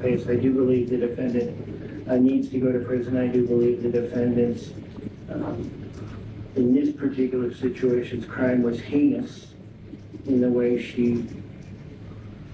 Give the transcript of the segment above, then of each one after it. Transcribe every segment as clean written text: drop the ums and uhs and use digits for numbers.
pace. I do believe the defendant needs to go to prison. I do believe the defendant's, in this particular situation's crime was heinous in the way she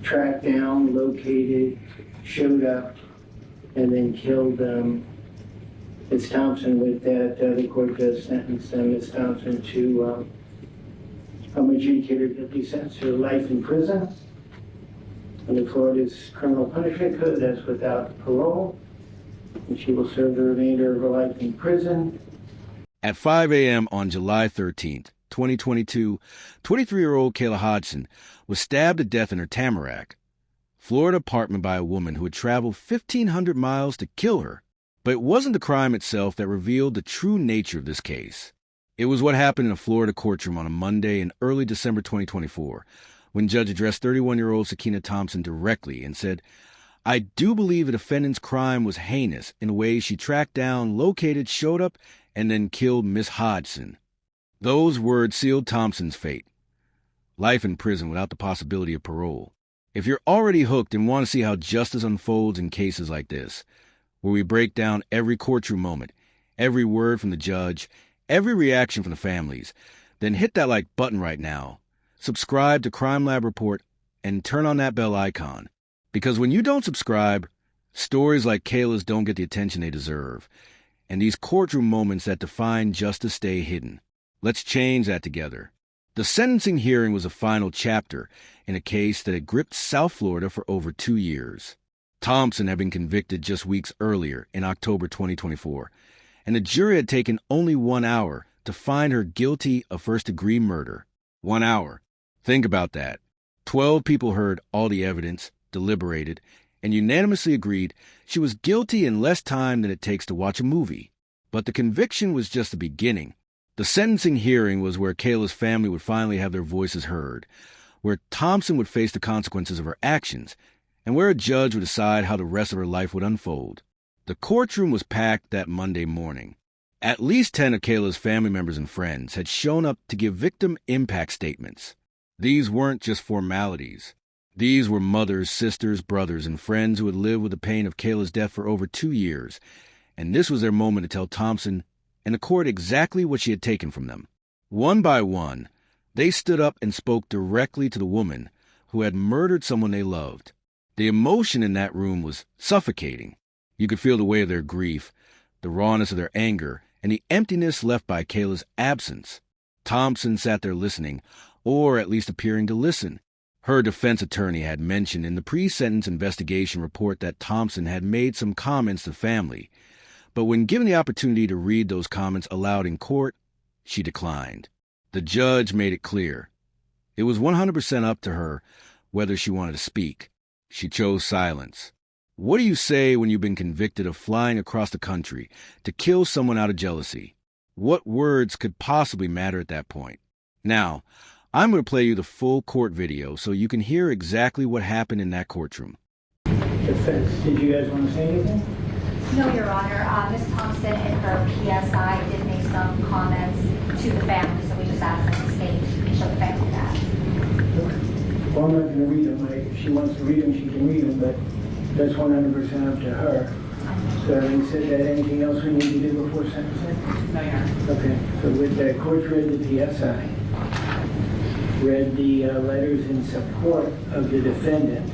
tracked down, located, showed up, and then killed Ms. Thompson. With that, the court does sentence Ms. Thompson to a adjudicated guilty sentence to life in prison. Under Florida's criminal punishment code, that's without parole, and she will serve the remainder of her life in prison. At 5 a.m. on July 13th, 2022, 23-year-old Kayla Hodgson was stabbed to death in her Tamarac, Florida apartment by a woman who had traveled 1,500 miles to kill her. But it wasn't the crime itself that revealed the true nature of this case. It was what happened in a Florida courtroom on a Monday in early December 2024, when Judge addressed 31-year-old Sakiyna Thompson directly and said, "I do believe the defendant's crime was heinous in the way she tracked down, located, showed up, and then killed Miss Hodgson." Those words sealed Thompson's fate. Life in prison without the possibility of parole. If you're already hooked and want to see how justice unfolds in cases like this, where we break down every courtroom moment, every word from the judge, every reaction from the families, then hit that like button right now. Subscribe to Crime Lab Report and turn on that bell icon. Because when you don't subscribe, stories like Kayla's don't get the attention they deserve. And these courtroom moments that define justice stay hidden. Let's change that together. The sentencing hearing was a final chapter in a case that had gripped South Florida for over 2 years. Thompson had been convicted just weeks earlier in October 2024, and the jury had taken only 1 hour to find her guilty of first-degree murder. 1 hour. Think about that. 12 people heard all the evidence, deliberated, and unanimously agreed she was guilty in less time than it takes to watch a movie. But the conviction was just the beginning. The sentencing hearing was where Kayla's family would finally have their voices heard, where Thompson would face the consequences of her actions, and where a judge would decide how the rest of her life would unfold. The courtroom was packed that Monday morning. At least 10 of Kayla's family members and friends had shown up to give victim impact statements. These weren't just formalities. These were mothers, sisters, brothers, and friends who had lived with the pain of Kayla's death for over 2 years, and this was their moment to tell Thompson and the court exactly what she had taken from them. One by one, they stood up and spoke directly to the woman who had murdered someone they loved. The emotion in that room was suffocating. You could feel the weight of their grief, the rawness of their anger, and the emptiness left by Kayla's absence. Thompson sat there listening, or at least appearing to listen. Her defense attorney had mentioned in the pre-sentence investigation report that Thompson had made some comments to family, but when given the opportunity to read those comments aloud in court, she declined. The judge made it clear. It was 100% up to her whether she wanted to speak. She chose silence. What do you say when you've been convicted of flying across the country to kill someone out of jealousy? What words could possibly matter at that point? Now, I'm going to play you the full court video so you can hear exactly what happened in that courtroom. Defense, did you guys want to say anything? No, Your Honor. Ms. Thompson in her PSI did make some comments to the family, so we just asked them to state and show the family that. Well, I'm not going to read them. If she wants to read them, she can read them, but that's 100% up to her. So having said that, anything else we need to do before sentencing? No, Your Honor. Okay, so with that, court read the PSI, read the letters in support of the defendant,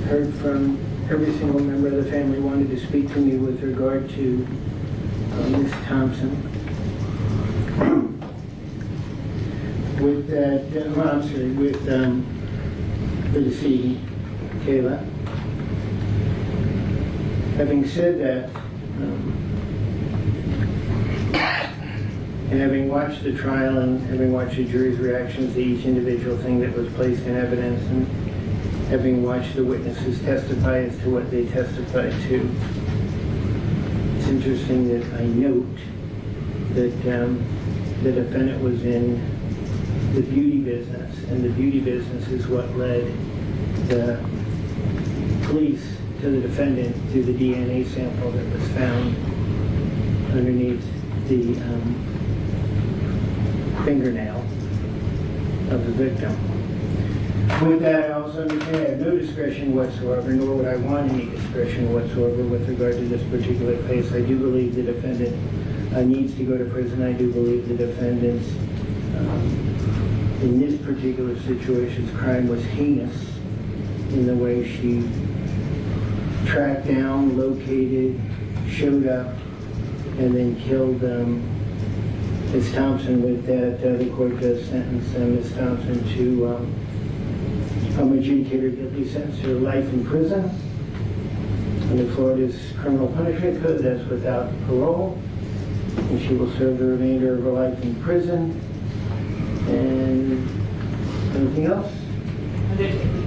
heard from every single member of the family wanted to speak to me with regard to Ms. Thompson. With that, I'm sorry, with the decedent, Kayla. Having said that, and having watched the trial and having watched the jury's reactions to each individual thing that was placed in evidence, and having watched the witnesses testify as to what they testified to, it's interesting that I note that the defendant was in the beauty business, and the beauty business is what led the police to the defendant through the DNA sample that was found underneath the fingernail of the victim. With that, I also understand I have no discretion whatsoever, nor would I want any discretion whatsoever with regard to this particular case. I do believe the defendant needs to go to prison. I do believe the defendant's, in this particular situation's crime was heinous in the way she tracked down, located, showed up, and then killed Ms. Thompson. With that, the court does sentence Ms. Thompson to adjudicated guilty sentence to life in prison. Under Florida's criminal punishment code, that's without parole. And she will serve the remainder of her life in prison. And anything else?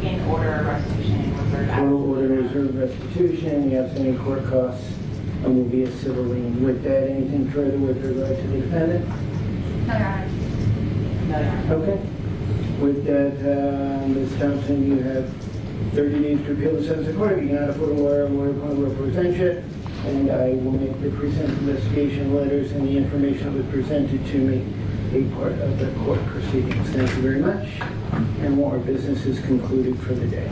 In order restitution reserved. Total order reserve restitution. The outstanding court costs will be a civil lien. With that, anything further with regard to the defendant? No, Your Honor. No, Your Honor. Okay. With that, Ms. Thompson, you have 30 days to appeal the sentence of court. If you cannot afford a lawyer will represent you. And I will make the pre-sentence investigation letters and the information that was presented to me a part of the court proceedings. Thank you very much. And our business is concluded for the day.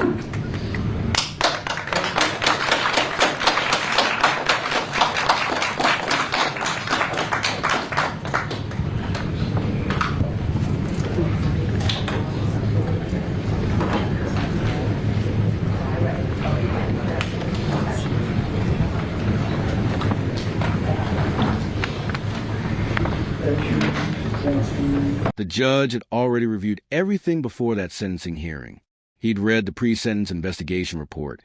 The judge had already reviewed everything before that sentencing hearing. He'd read the pre-sentence investigation report,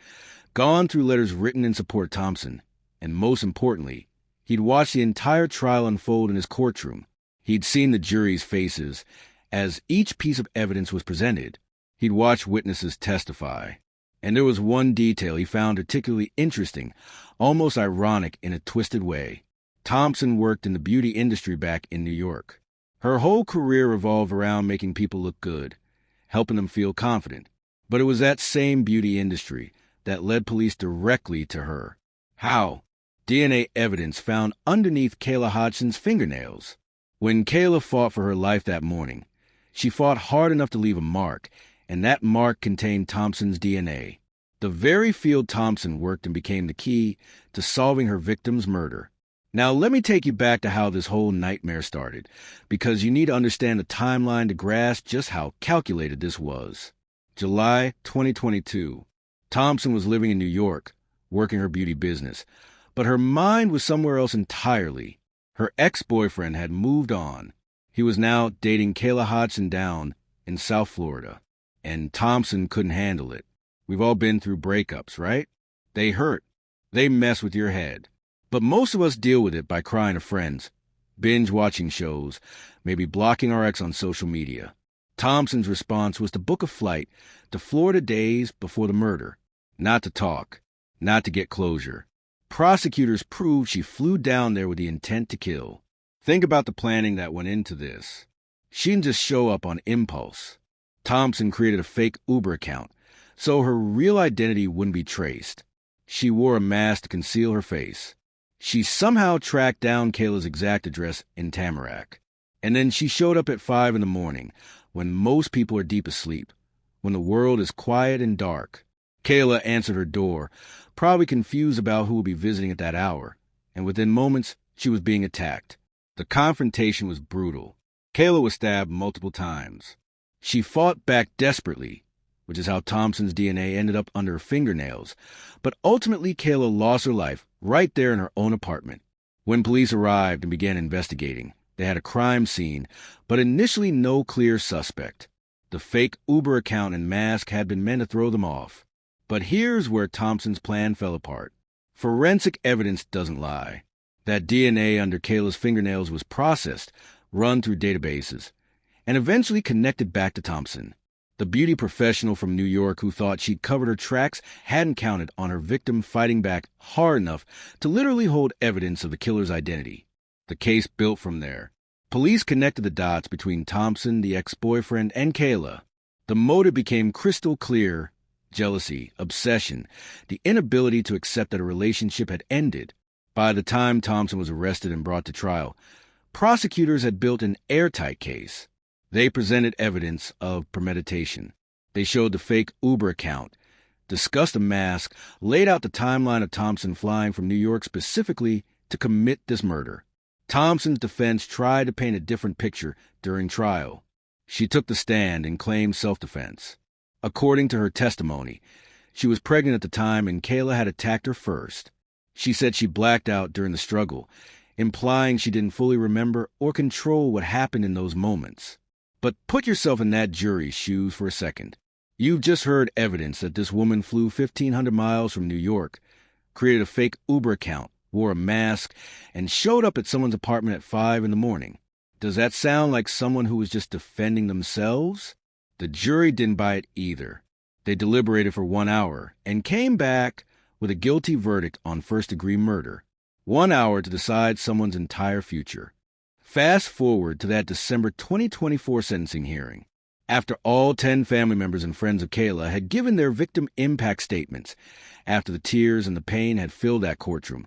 gone through letters written in support of Thompson, and most importantly, he'd watched the entire trial unfold in his courtroom. He'd seen the jury's faces as each piece of evidence was presented. He'd watched witnesses testify. And there was one detail he found particularly interesting, almost ironic in a twisted way. Thompson worked in the beauty industry back in New York. Her whole career revolved around making people look good, helping them feel confident. But it was that same beauty industry that led police directly to her. How? DNA evidence found underneath Kayla Hodgson's fingernails. When Kayla fought for her life that morning, she fought hard enough to leave a mark, and that mark contained Thompson's DNA. The very field Thompson worked in became the key to solving her victim's murder. Now, let me take you back to how this whole nightmare started, because you need to understand the timeline to grasp just how calculated this was. July 2022. Thompson was living in New York, working her beauty business, but her mind was somewhere else entirely. Her ex-boyfriend had moved on. He was now dating Kayla Hodgson down in South Florida, and Thompson couldn't handle it. We've all been through breakups, right? They hurt. They mess with your head. But most of us deal with it by crying to friends, binge-watching shows, maybe blocking our ex on social media. Thompson's response was to book a flight to Florida days before the murder, not to talk, not to get closure. Prosecutors proved she flew down there with the intent to kill. Think about the planning that went into this. She didn't just show up on impulse. Thompson created a fake Uber account, so her real identity wouldn't be traced. She wore a mask to conceal her face. She somehow tracked down Kayla's exact address in Tamarac. And then she showed up at 5 in the morning, when most people are deep asleep, when the world is quiet and dark. Kayla answered her door, probably confused about who would be visiting at that hour, and within moments, she was being attacked. The confrontation was brutal. Kayla was stabbed multiple times. She fought back desperately, which is how Thompson's DNA ended up under her fingernails, but ultimately Kayla lost her life right there in her own apartment. When police arrived and began investigating, they had a crime scene, but initially no clear suspect. The fake Uber account and mask had been meant to throw them off. But here's where Thompson's plan fell apart. Forensic evidence doesn't lie. That DNA under Kayla's fingernails was processed, run through databases, and eventually connected back to Thompson. The beauty professional from New York who thought she'd covered her tracks hadn't counted on her victim fighting back hard enough to literally hold evidence of the killer's identity. The case built from there. Police connected the dots between Thompson, the ex-boyfriend, and Kayla. The motive became crystal clear: jealousy, obsession, the inability to accept that a relationship had ended. By the time Thompson was arrested and brought to trial, prosecutors had built an airtight case. They presented evidence of premeditation. They showed the fake Uber account, discussed a mask, laid out the timeline of Thompson flying from New York specifically to commit this murder. Thompson's defense tried to paint a different picture during trial. She took the stand and claimed self-defense. According to her testimony, she was pregnant at the time and Kayla had attacked her first. She said she blacked out during the struggle, implying she didn't fully remember or control what happened in those moments. But put yourself in that jury's shoes for a second. You've just heard evidence that this woman flew 1,500 miles from New York, created a fake Uber account, wore a mask, and showed up at someone's apartment at 5 in the morning. Does that sound like someone who was just defending themselves? The jury didn't buy it either. They deliberated for 1 hour and came back with a guilty verdict on first-degree murder. 1 hour to decide someone's entire future. Fast forward to that December 2024 sentencing hearing. After all 10 family members and friends of Kayla had given their victim impact statements, after the tears and the pain had filled that courtroom,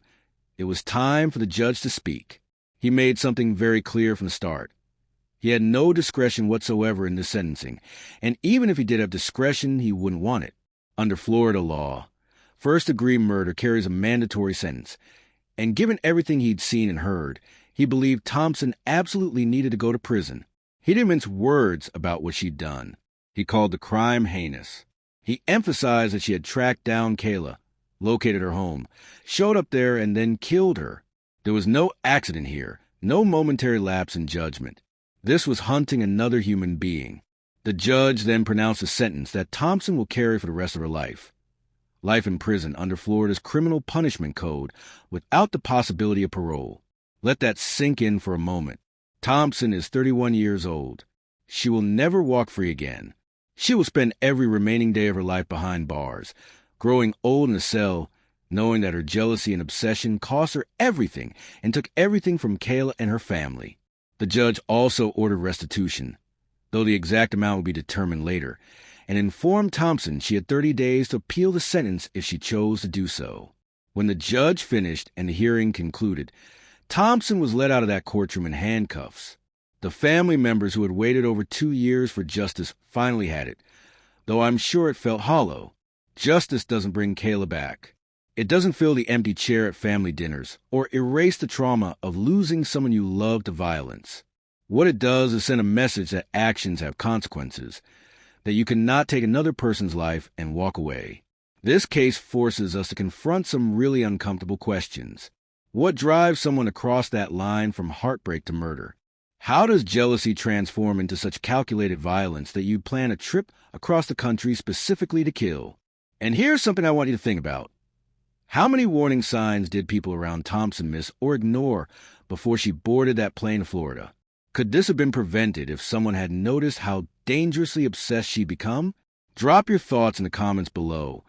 it was time for the judge to speak. He made something very clear from the start. He had no discretion whatsoever in this sentencing, and even if he did have discretion, he wouldn't want it. Under Florida law, first-degree murder carries a mandatory sentence, and given everything he'd seen and heard, he believed Thompson absolutely needed to go to prison. He didn't mince words about what she'd done. He called the crime heinous. He emphasized that she had tracked down Kayla, located her home, showed up there, and then killed her. There was no accident here, no momentary lapse in judgment. This was hunting another human being. The judge then pronounced a sentence that Thompson will carry for the rest of her life. Life in prison under Florida's criminal punishment code without the possibility of parole. Let that sink in for a moment. Thompson is 31 years old. She will never walk free again. She will spend every remaining day of her life behind bars, growing old in a cell, knowing that her jealousy and obsession cost her everything and took everything from Kayla and her family. The judge also ordered restitution, though the exact amount would be determined later, and informed Thompson she had 30 days to appeal the sentence if she chose to do so. When the judge finished and the hearing concluded, Thompson was led out of that courtroom in handcuffs. The family members who had waited over 2 years for justice finally had it, though I'm sure it felt hollow. Justice doesn't bring Kayla back. It doesn't fill the empty chair at family dinners or erase the trauma of losing someone you love to violence. What it does is send a message that actions have consequences, that you cannot take another person's life and walk away. This case forces us to confront some really uncomfortable questions. What drives someone across that line from heartbreak to murder? How does jealousy transform into such calculated violence that you plan a trip across the country specifically to kill? And here's something I want you to think about. How many warning signs did people around Thompson miss or ignore before she boarded that plane to Florida? Could this have been prevented if someone had noticed how dangerously obsessed she'd become? Drop your thoughts in the comments below,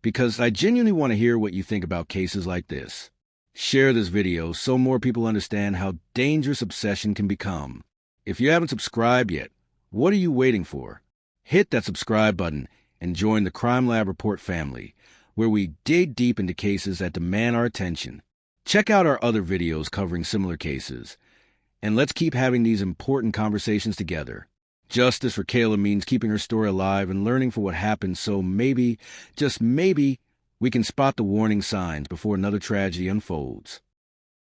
because I genuinely want to hear what you think about cases like this. Share this video so more people understand how dangerous obsession can become. If you haven't subscribed yet, what are you waiting for? Hit that subscribe button and join the Crime Lab Report family, where we dig deep into cases that demand our attention. Check out our other videos covering similar cases, and let's keep having these important conversations together. Justice for Kayla means keeping her story alive and learning from what happened, so maybe, just maybe, we can spot the warning signs before another tragedy unfolds.